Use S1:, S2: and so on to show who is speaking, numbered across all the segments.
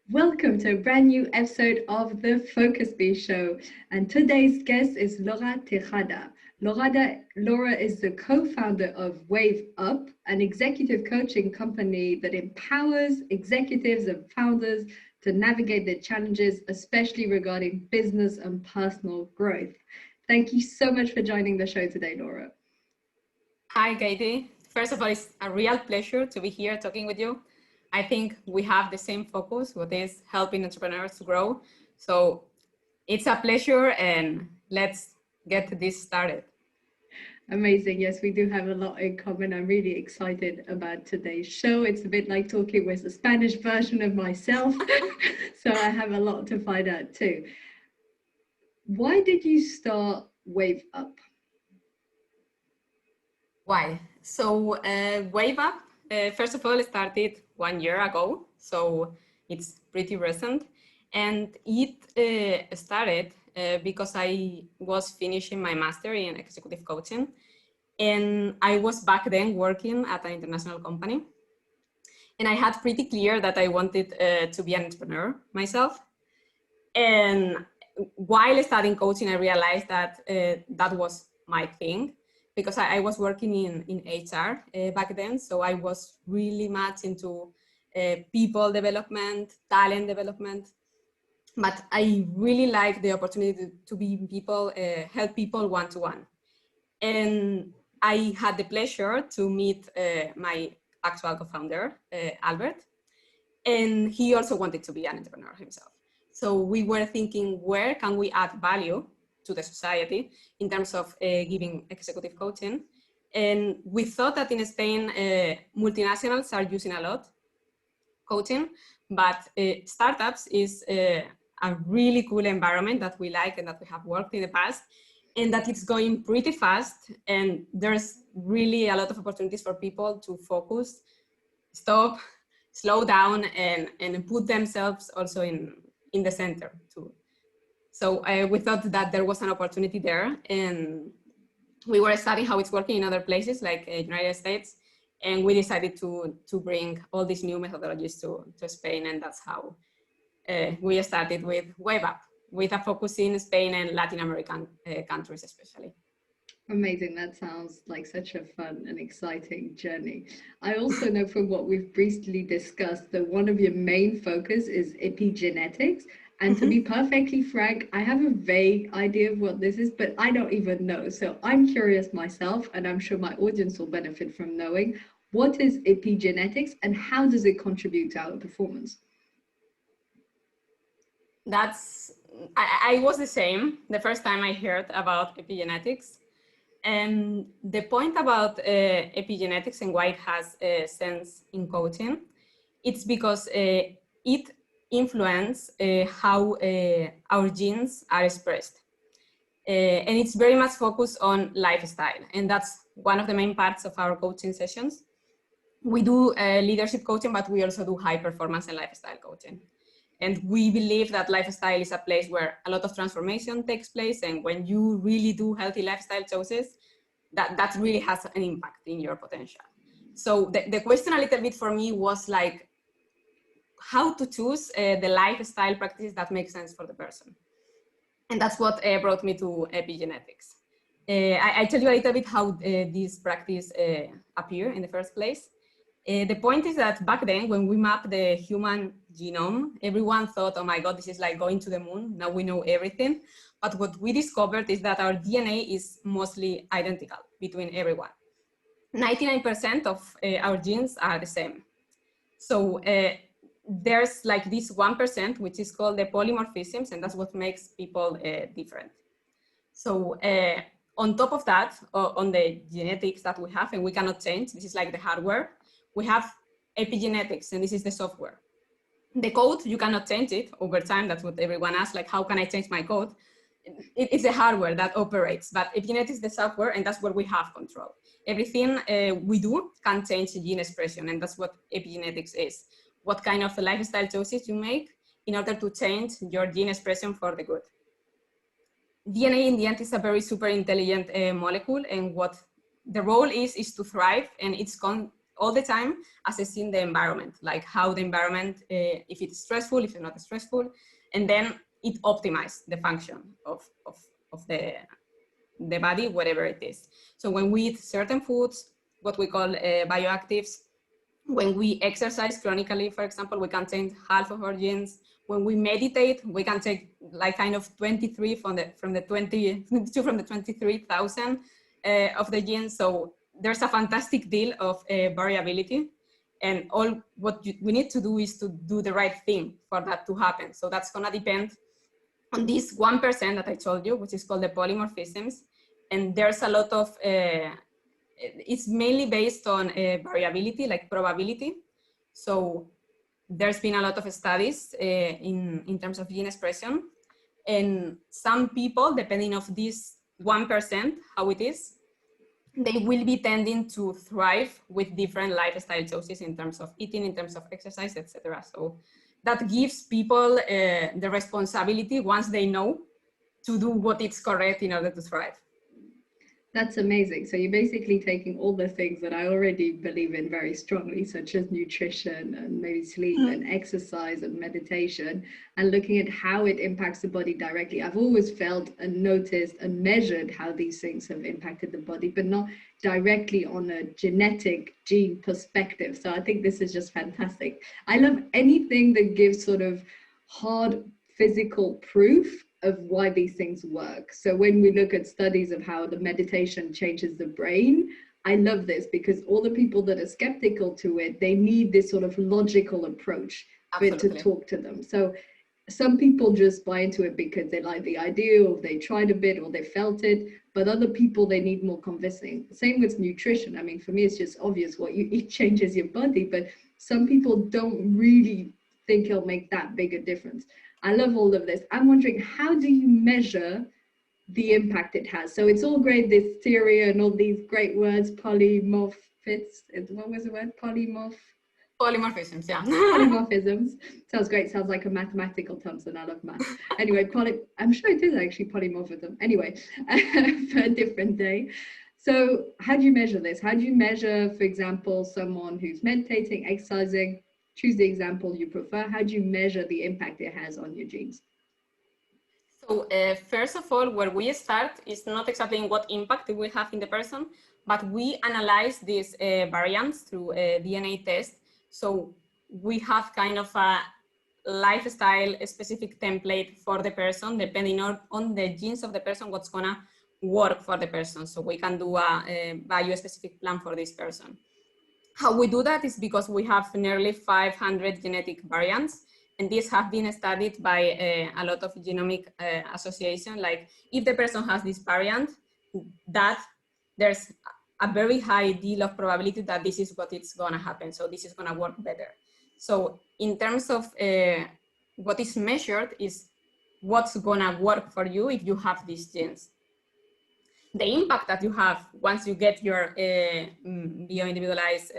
S1: Welcome to a brand new episode of the Focus Bee Show. And today's guest is Laura Tejada. Laura is the co-founder of WaveUp, an executive coaching company that empowers executives and founders to navigate their challenges, especially regarding business and personal growth. Thank you so much for joining the show today, Laura.
S2: Hi, Katie. First of all, it's a real pleasure to be here talking with you. I think we have the same focus, what is helping entrepreneurs to grow. So it's a pleasure, and let's get this started.
S1: Amazing. Yes, we do have a lot in common. I'm really excited about today's show. It's a bit like talking with the Spanish version of myself. So I have a lot to find out too. Why did you start WaveUp?
S2: Why? So WaveUp, first of all, started 1 year ago. So it's pretty recent. And it started because I was finishing my master in executive coaching. And I was back then working at an international company. And I had pretty clear that I wanted to be an entrepreneur myself. And while studying coaching, I realized that that was my thing, because I was working in HR back then. So I was really much into people development, talent development. But I really like the opportunity to be in people, help people one-to-one. And I had the pleasure to meet my actual co-founder, Albert. And he also wanted to be an entrepreneur himself. So we were thinking, where can we add value to the society in terms of giving executive coaching? And we thought that in Spain, multinationals are using a lot coaching, but startups is a really cool environment that we like and that we have worked in the past, and that it's going pretty fast. And there's really a lot of opportunities for people to focus, stop, slow down, and put themselves also in the center too. So we thought that there was an opportunity there, and we were studying how it's working in other places like United States, and we decided to bring all these new methodologies to Spain, and that's how we started with WaveUp, with a focus in Spain and Latin American countries especially.
S1: Amazing. That sounds like such a fun and exciting journey. I also know from what we've briefly discussed that one of your main focus is epigenetics. And to be perfectly frank, I have a vague idea of what this is, but I don't even know. So I'm curious myself, and I'm sure my audience will benefit from knowing, what is epigenetics and how does it contribute to our performance?
S2: I was the same the first time I heard about epigenetics. And the point about epigenetics and why it has sense in coaching, it's because it influences how our genes are expressed. And it's very much focused on lifestyle. And that's one of the main parts of our coaching sessions. We do leadership coaching, but we also do high performance and lifestyle coaching. And we believe that lifestyle is a place where a lot of transformation takes place. And when you really do healthy lifestyle choices, that really has an impact in your potential. So the question a little bit for me was like, how to choose the lifestyle practices that make sense for the person. And that's what brought me to epigenetics. I tell you a little bit how this practice appeared in the first place. The point is that back then, when we mapped the human genome, everyone thought, oh my God, this is like going to the moon. Now we know everything. But what we discovered is that our DNA is mostly identical between everyone. 99% of our genes are the same. So there's like this 1%, which is called the polymorphisms, and that's what makes people different. So on top of that, on the genetics that we have, and we cannot change, this is like the hardware, we have epigenetics, and this is the software. The code, you cannot change it over time. That's what everyone asks, like, how can I change my code? It's the hardware that operates, but epigenetics is the software, and that's where we have control. Everything we do can change gene expression, and that's what epigenetics is. What kind of lifestyle choices you make in order to change your gene expression for the good. DNA in the end is a very super intelligent molecule, and what the role is to thrive, and it's all the time assessing the environment, like how the environment, if it's stressful, if it's not stressful, and then it optimizes the function of the body, whatever it is. So when we eat certain foods, what we call bioactives, when we exercise chronically, for example, we can change half of our genes. When we meditate, we can take like kind of 23 from the 23,000 of the genes. So there's a fantastic deal of variability, and all what we need to do is to do the right thing for that to happen. So that's gonna depend on this 1% that I told you, which is called the polymorphisms. And there's a lot of, it's mainly based on variability, like probability. So there's been a lot of studies in terms of gene expression. And some people, depending on this 1%, how it is, they will be tending to thrive with different lifestyle choices in terms of eating, in terms of exercise, etc. So that gives people the responsibility, once they know, to do what is correct in order to thrive.
S1: That's amazing. So you're basically taking all the things that I already believe in very strongly, such as nutrition and maybe sleep and exercise and meditation, and looking at how it impacts the body directly. I've always felt and noticed and measured how these things have impacted the body, but not directly on a genetic gene perspective. So I think this is just fantastic. I love anything that gives sort of hard physical proof of why these things work. So when we look at studies of how the meditation changes the brain, I love this, because all the people that are skeptical to it, they need this sort of logical approach for it to talk to them. So some people just buy into it because they like the idea, or they tried a bit, or they felt it, but other people, they need more convincing. Same with nutrition. I mean, for me, it's just obvious what you eat changes your body, but some people don't really think it'll make that big a difference. I love all of this. I'm wondering, how do you measure the impact it has? So it's all great, this theory and all these great words, polymorphisms. What was the word?
S2: Polymorphisms, yeah.
S1: Polymorphisms. Sounds great. Sounds like a mathematical term, and I love math. Anyway, I'm sure it is actually polymorphism. Anyway, for a different day. So how do you measure this? How do you measure, for example, someone who's meditating, exercising? Choose the example you prefer. How do you measure the impact it has on your genes?
S2: So first of all, where we start is not exactly in what impact it will have in the person, but we analyze these variants through a DNA test. So we have kind of a lifestyle specific template for the person, depending on the genes of the person, what's gonna work for the person. So we can do a bio-specific plan for this person. How we do that is because we have nearly 500 genetic variants, and these have been studied by a lot of genomic association. Like if the person has this variant, that there's a very high deal of probability that this is what it's gonna happen. So this is gonna work better. So in terms of what is measured is what's gonna work for you if you have these genes. The impact that you have once you get your bio-individualized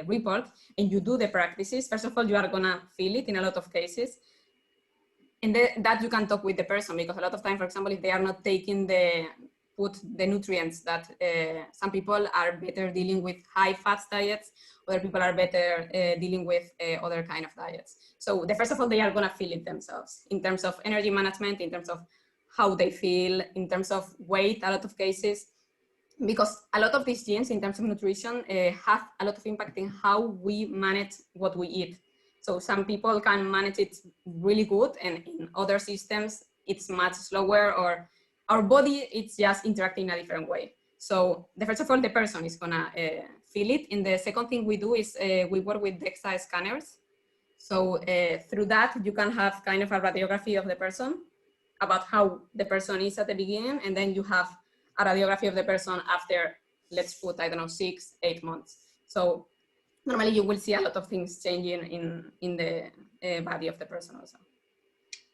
S2: report and you do the practices, first of all, you are gonna feel it in a lot of cases. And that you can talk with the person, because a lot of time, for example, if they are not taking the nutrients that some people are better dealing with high fat diets, other people are better dealing with other kind of diets. So first of all, they are gonna feel it themselves in terms of energy management, in terms of how they feel, in terms of weight, a lot of cases, because a lot of these genes in terms of nutrition have a lot of impact in how we manage what we eat. So some people can manage it really good, and in other systems, it's much slower, or our body, it's just interacting in a different way. So first of all, the person is gonna feel it. And the second thing we do is we work with DEXA scanners. So through that, you can have kind of a radiography of the person about how the person is at the beginning, and then you have a radiography of the person after, let's put, I don't know, 6-8 months. So normally you will see a lot of things changing in the body of the person also.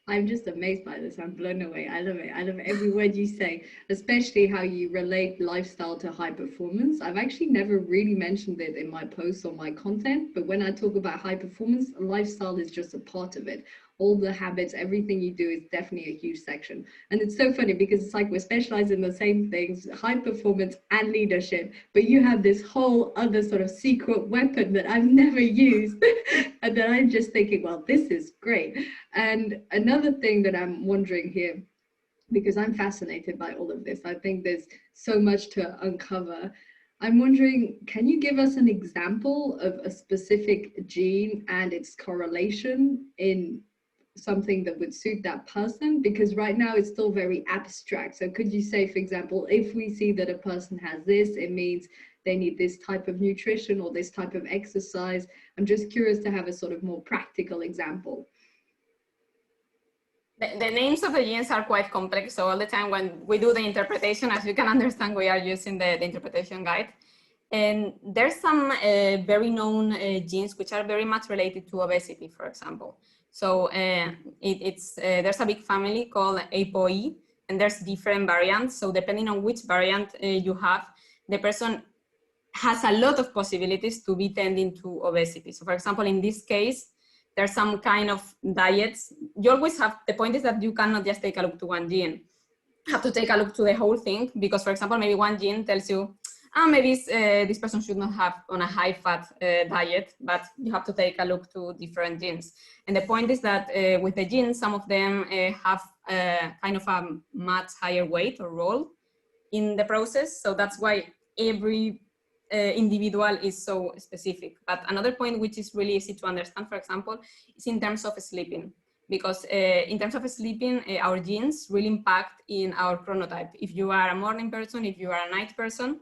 S1: I'm just amazed by this. I'm blown away. I love it. I love every word you say, especially how you relate lifestyle to high performance. I've actually never really mentioned it in my posts or my content, but when I talk about high performance, lifestyle is just a part of it. all the habits, everything you do is definitely a huge section. And it's so funny because it's like we're specialized in the same things, high performance and leadership, but you have this whole other sort of secret weapon that I've never used. And then I'm just thinking, well, this is great. And another thing that I'm wondering here, because I'm fascinated by all of this, I think there's so much to uncover. I'm wondering, can you give us an example of a specific gene and its correlation in something that would suit that person? Because right now it's still very abstract. So could you say, for example, if we see that a person has this, it means they need this type of nutrition or this type of exercise? I'm just curious to have a sort of more practical example.
S2: The names of the genes are quite complex. So all the time when we do the interpretation, as you can understand, we are using the interpretation guide. And there's some very known genes which are very much related to obesity, for example. So there's a big family called ApoE, and there's different variants. So depending on which variant you have, the person has a lot of possibilities to be tending to obesity. So for example, in this case, there's some kind of diets. You always have, the point is that you cannot just take a look to one gene. You have to take a look to the whole thing, because for example, maybe one gene tells you, maybe this person should not have on a high fat diet, but you have to take a look to different genes. And the point is that with the genes, some of them have kind of a much higher weight or role in the process. So that's why every individual is so specific. But another point which is really easy to understand, for example, is in terms of sleeping. Because in terms of sleeping, our genes really impact in our chronotype. If you are a morning person, if you are a night person.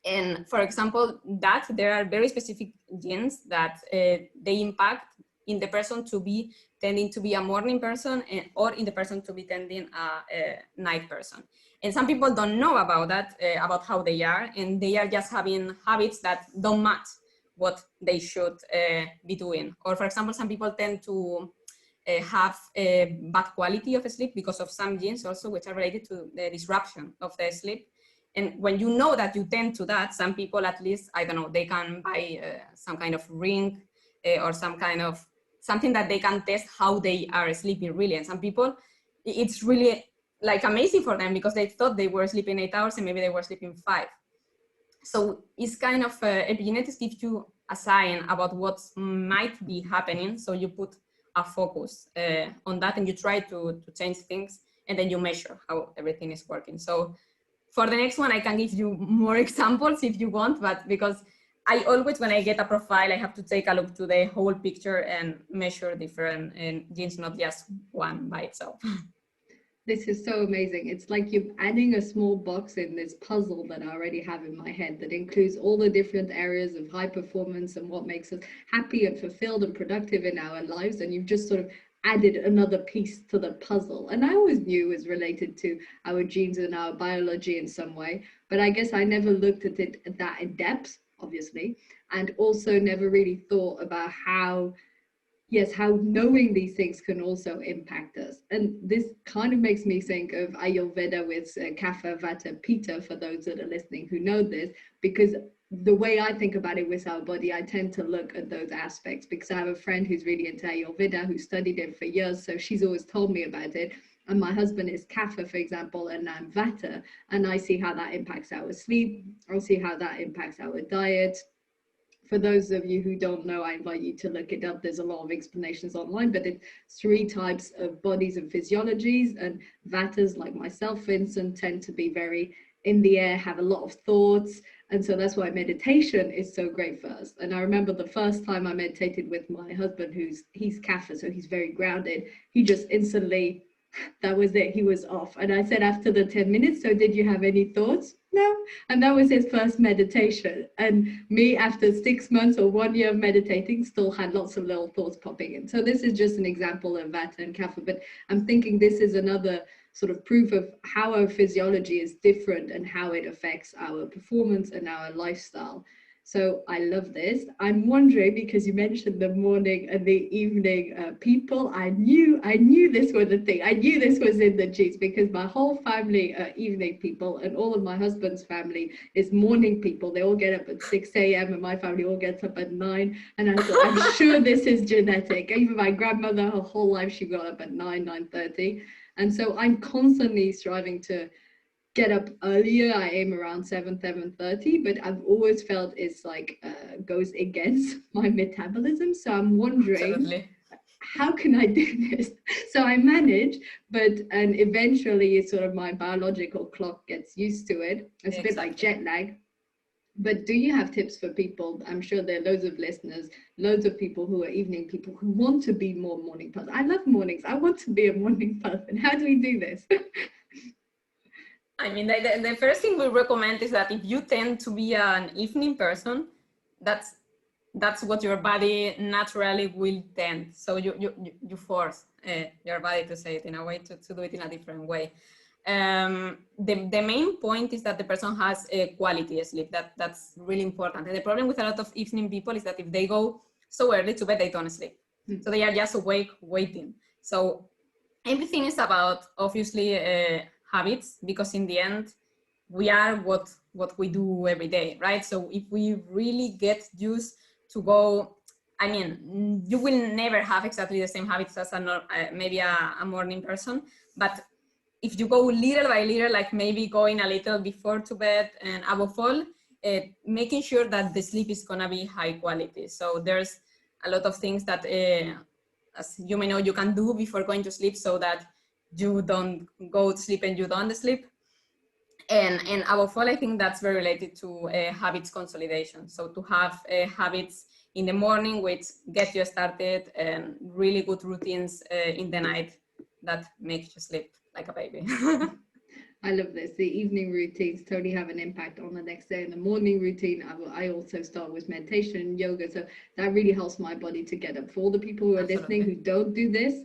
S2: And for example, that there are very specific genes that they impact in the person to be tending to be a morning person, or in the person to be tending a night person. And some people don't know about that, about how they are, and they are just having habits that don't match what they should be doing. Or for example, some people tend to have a bad quality of sleep because of some genes also, which are related to the disruption of the sleep. And when you know that you tend to that, some people at least, I don't know, they can buy some kind of ring or some kind of something that they can test how they are sleeping really. And some people, it's really like amazing for them because they thought they were sleeping 8 hours and maybe they were sleeping 5. So it's kind of, epigenetics gives you a sign about what might be happening. So you put a focus on that and you try to change things, and then you measure how everything is working. So for the next one, I can give you more examples if you want, but because I always, when I get a profile, I have to take a look to the whole picture and measure different genes, not just one by itself.
S1: This is so amazing. It's like you're adding a small box in this puzzle that I already have in my head that includes all the different areas of high performance and what makes us happy and fulfilled and productive in our lives. And you've just sort of added another piece to the puzzle. And I always knew it was related to our genes and our biology in some way, but I guess I never looked at it that in depth, obviously, and also never really thought about how knowing these things can also impact us. And this kind of makes me think of Ayurveda with Kapha, Vata, Pitta, for those that are listening who know this, because the way I think about it with our body, I tend to look at those aspects because I have a friend who's really into Ayurveda, who studied it for years. So she's always told me about it. And my husband is Kapha, for example, and I'm Vata. And I see how that impacts our sleep. I see how that impacts our diet. For those of you who don't know, I invite you to look it up. There's a lot of explanations online, but it's 3 types of bodies and physiologies. And Vatas, like myself, for instance, tend to be very in the air, have a lot of thoughts. And so that's why meditation is so great for us. And I remember the first time I meditated with my husband, he's Kapha, so he's very grounded. He just instantly, that was it, he was off. And I said after the 10 minutes, so did you have any thoughts? No. And that was his first meditation. And me, after 6 months or 1 year of meditating, still had lots of little thoughts popping in. So this is just an example of Vata and Kapha, but I'm thinking this is another sort of proof of how our physiology is different and how it affects our performance and our lifestyle. So I love this. I'm wondering, because you mentioned the morning and the evening people, I knew this was a thing. I knew this was in the genes because my whole family are evening people, and all of my husband's family is morning people. They all get up at 6 a.m. and my family all gets up at 9. And I thought, I'm sure this is genetic. Even my grandmother, her whole life, she got up at 9:30. And so I'm constantly striving to get up earlier. I aim around 7:30, but I've always felt it's like goes against my metabolism. So I'm wondering,
S2: Absolutely.
S1: how can I do this? So I manage, and eventually sort of my biological clock gets used to it. It's a bit like jet lag. But do you have tips for people? I'm sure there are loads of listeners, loads of people who are evening people who want to be more morning person. I love mornings. I want to be a morning person. How do we do this?
S2: I mean, the first thing we recommend is that if you tend to be an evening person, that's what your body naturally will tend. So you force your body to say it in a way, to do it in a different way. The main point is that the person has a quality sleep. That's really important. And the problem with a lot of evening people is that if they go so early to bed, they don't sleep. So they are just awake waiting. So everything is about, obviously, habits, because in the end we are what we do every day, right? So if we really get used to go, I mean, you will never have exactly the same habits as maybe a morning person, but if you go little by little, like maybe going a little before to bed, and above all, making sure that the sleep is gonna be high quality. So there's a lot of things that as you may know, you can do before going to sleep so that you don't go to sleep and you don't sleep. And above all, I think that's very related to habits consolidation. So to have habits in the morning which get you started, and really good routines in the night that make you sleep like a baby.
S1: I love this. The evening routines totally have an impact on the next day. In the morning routine, I also start with meditation and yoga. So that really helps my body to get up. For all the people who are listening who don't do this,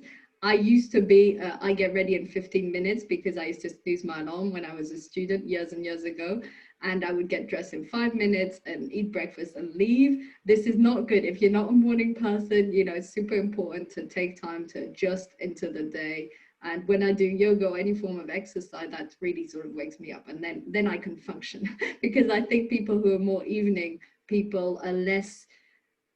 S1: I used to be, I get ready in 15 minutes because I used to snooze my alarm when I was a student years and years ago. And I would get dressed in 5 minutes and eat breakfast and leave. This is not good. If you're not a morning person, you know, it's super important to take time to adjust into the day. And when I do yoga or any form of exercise, that really sort of wakes me up, and then I can function. Because I think people who are more evening people are less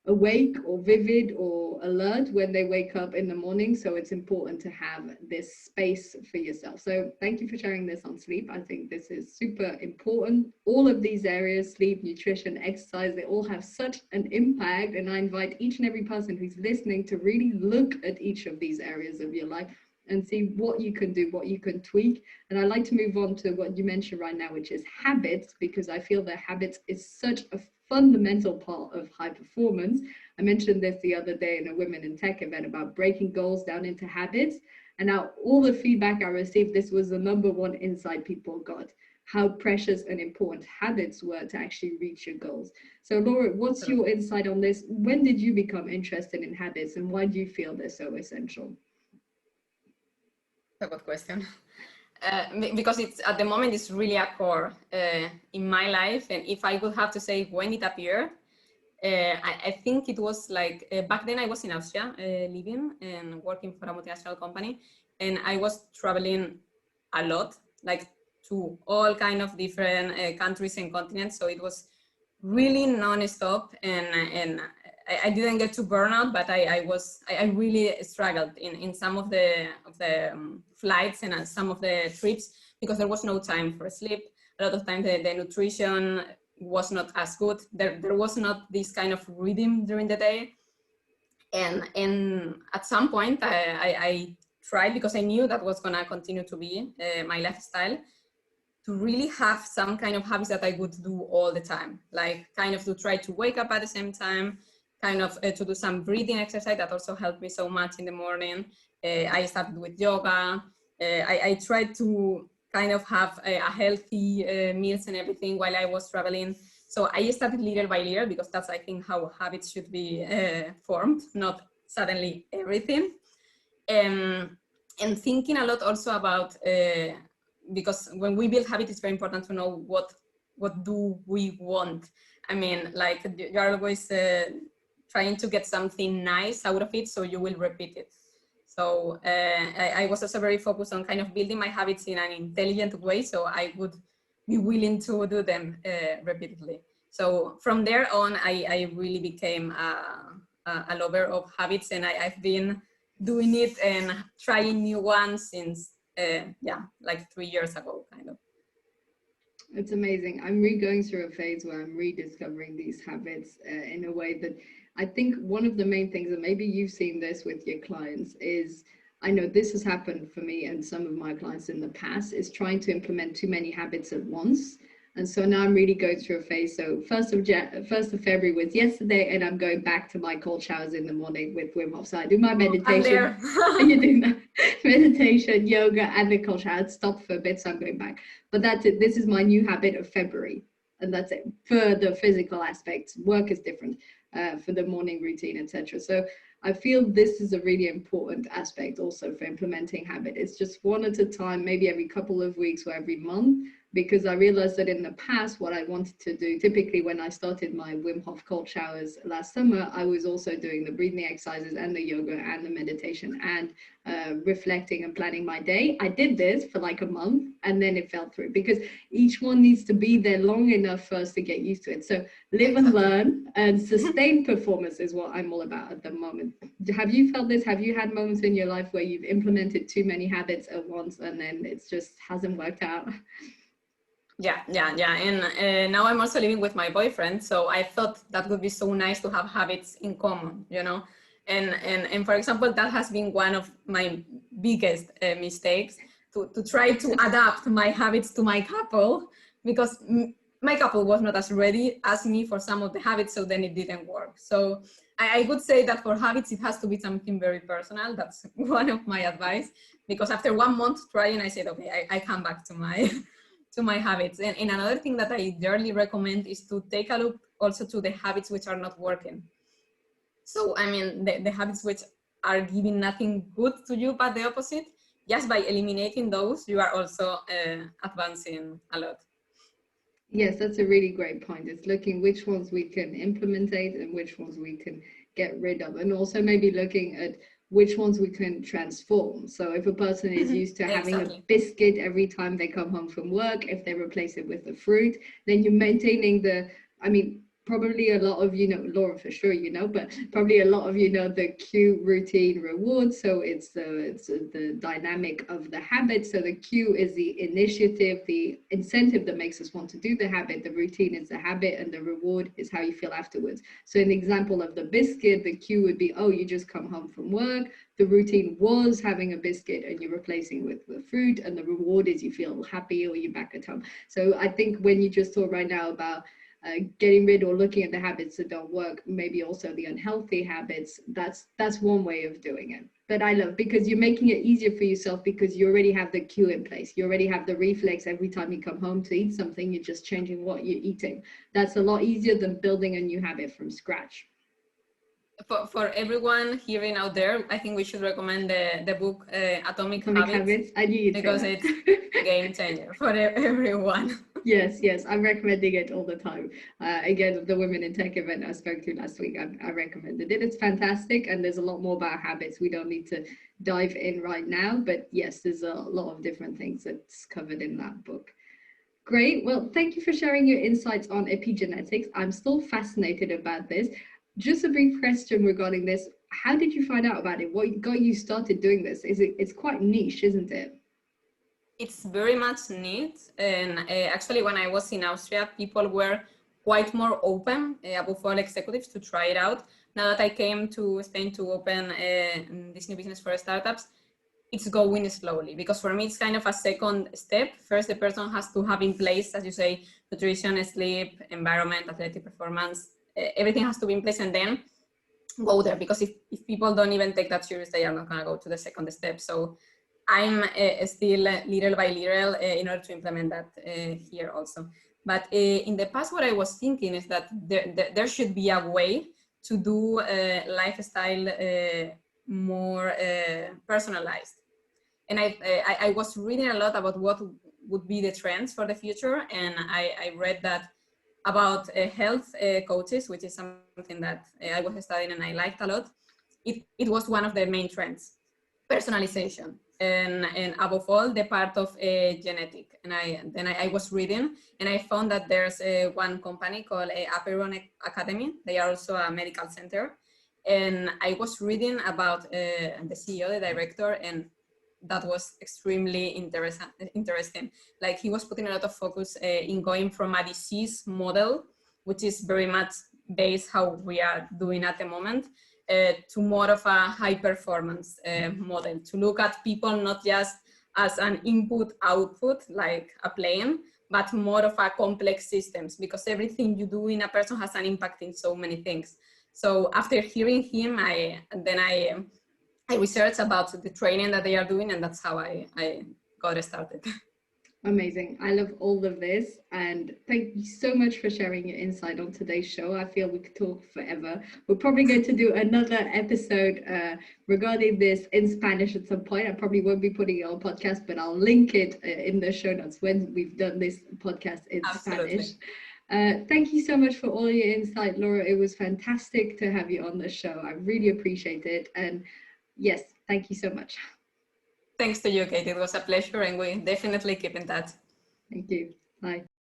S1: awake or vivid or alert when they wake up in the morning. So it's important to have this space for yourself. So thank you for sharing this on sleep. I think this is super important. All of these areas, sleep, nutrition, exercise, they all have such an impact. And I invite each and every person who's listening to really look at each of these areas of your life and see what you can do, what you can tweak. And I'd like to move on to what you mentioned right now, which is habits, because I feel that habits is such a fundamental part of high performance. I mentioned this the other day in a Women in Tech event about breaking goals down into habits. And now all the feedback I received, this was the #1 insight people got, how precious and important habits were to actually reach your goals. So Laura, what's your insight on this? When did you become interested in habits, and why do you feel they're so essential?
S2: A good question. Because it's at the moment it's really a core in my life, and if I would have to say when it appeared, I think it was like back then I was in Austria living and working for a multinational company, and I was traveling a lot, like to all kind of different countries and continents. So it was really non-stop, and I didn't get to burnout, but I really struggled in some of the flights and some of the trips, because there was no time for sleep. A lot of times the nutrition was not as good. There was not this kind of rhythm during the day. And at some point I tried, because I knew that was gonna continue to be my lifestyle, to really have some kind of habits that I would do all the time, like kind of to try to wake up at the same time, kind of to do some breathing exercise that also helped me so much in the morning. I started with yoga. I tried to kind of have a healthy meals and everything while I was traveling. So I started little by little, because that's, I think, how habits should be formed, not suddenly everything. And thinking a lot also about, because when we build habits, it's very important to know what do we want. I mean, like you're always trying to get something nice out of it, so you will repeat it. So I was also very focused on kind of building my habits in an intelligent way, so I would be willing to do them repeatedly. So from there on, I really became a lover of habits, and I've been doing it and trying new ones since, yeah, like 3 years ago, kind of.
S1: It's amazing. I'm going through a phase where I'm rediscovering these habits in a way that I think one of the main things, and maybe you've seen this with your clients, is I know this has happened for me and some of my clients in the past, is trying to implement too many habits at once. And so now I'm really going through a phase. So 1st of February was yesterday, and I'm going back to my cold showers in the morning with Wim Hof. So I do my meditation. And you're doing that meditation, yoga, and the cold shower. I'd stopped for a bit, so I'm going back. But that's it. This is my new habit of February, and that's it. For the physical aspects, work is different for the morning routine, etc. So I feel this is a really important aspect also for implementing habit. It's just one at a time, maybe every couple of weeks or every month, because I realized that in the past, what I wanted to do, typically when I started my Wim Hof cold showers last summer, I was also doing the breathing exercises and the yoga and the meditation and reflecting and planning my day. I did this for like a month and then it fell through because each one needs to be there long enough for us to get used to it. So live and learn, and sustained performance is what I'm all about at the moment. Have you felt this? Have you had moments in your life where you've implemented too many habits at once and then it just hasn't worked out?
S2: Yeah. And now I'm also living with my boyfriend. So I thought that would be so nice to have habits in common, you know? And for example, that has been one of my biggest mistakes, to try to adapt my habits to my couple, because my couple was not as ready as me for some of the habits, so then it didn't work. So I would say that for habits, it has to be something very personal. That's one of my advice, because after 1 month trying, I said, okay, I come back to my to my habits. And another thing that I dearly recommend is to take a look also to the habits which are not working. So, I mean, the habits which are giving nothing good to you, but the opposite, just by eliminating those, you are also advancing a lot.
S1: Yes, that's a really great point. It's looking which ones we can implement and which ones we can get rid of, and also maybe looking at which ones we can transform. So if a person is used to having a biscuit every time they come home from work, if they replace it with a fruit, then you're maintaining probably a lot of, Laura, for sure, but probably a lot of, the cue, routine, reward. So it's the dynamic of the habit. So the cue is the initiative, the incentive that makes us want to do the habit. The routine is the habit, and the reward is how you feel afterwards. So in the example of the biscuit, the cue would be, oh, you just come home from work. The routine was having a biscuit and you're replacing with the fruit, and the reward is you feel happy or you're back at home. So I think when you just talk right now about getting rid or looking at the habits that don't work, maybe also the unhealthy habits, that's one way of doing it. But I love, because you're making it easier for yourself, because you already have the cue in place. You already have the reflex. Every time you come home to eat something, you're just changing what you're eating. That's a lot easier than building a new habit from scratch.
S2: For everyone hearing out there, I think we should recommend the book Atomic Habits.
S1: I knew you'd
S2: because
S1: say that.
S2: It's a game changer for everyone.
S1: Yes, I'm recommending it all the time. Again, the Women in Tech event I spoke to last week, I recommended it. It's fantastic, and there's a lot more about habits. We don't need to dive in right now, but yes, there's a lot of different things that's covered in that book. Great. Well, thank you for sharing your insights on epigenetics. I'm still fascinated about this. Just a brief question regarding this. How did you find out about it? What got you started doing this? It's quite niche, isn't it?
S2: It's very much neat. And actually, when I was in Austria, people were quite more open, above all executives, to try it out. Now that I came to Spain to open this new business for startups, it's going slowly, because for me, it's kind of a second step. First, the person has to have in place, as you say, nutrition, sleep, environment, athletic performance, everything has to be in place, and then go there. Because if people don't even take that serious, they are not going to go to the second step. So I'm still little by little in order to implement that here also. But in the past, what I was thinking is that there should be a way to do lifestyle more personalized. And I was reading a lot about what would be the trends for the future. And I read that about health coaches, which is something that I was studying and I liked a lot. It was one of the main trends, personalization, and above all, the part of genetic. And I was reading, and I found that there's one company called Aperon Academy. They are also a medical center. And I was reading about the CEO, the director, and that was extremely interesting. Like, he was putting a lot of focus in going from a disease model, which is very much based how we are doing at the moment, to more of a high performance model, to look at people not just as an input output like a plane, but more of a complex systems, because everything you do in a person has an impact in so many things. So after hearing him, I researched about the training that they are doing, and that's how I got started.
S1: Amazing. I love all of this, and thank you so much for sharing your insight on today's show. I feel we could talk forever. We're probably going to do another episode regarding this in Spanish at some point. I probably won't be putting it on podcast, but I'll link it in the show notes when we've done this podcast in
S2: Absolutely.
S1: Spanish. Thank you so much for all your insight, Laura. It was fantastic to have you on the show. I really appreciate it. And yes, thank you so much.
S2: Thanks to you, Kate. It was a pleasure, and we definitely keep in touch.
S1: Thank you. Bye.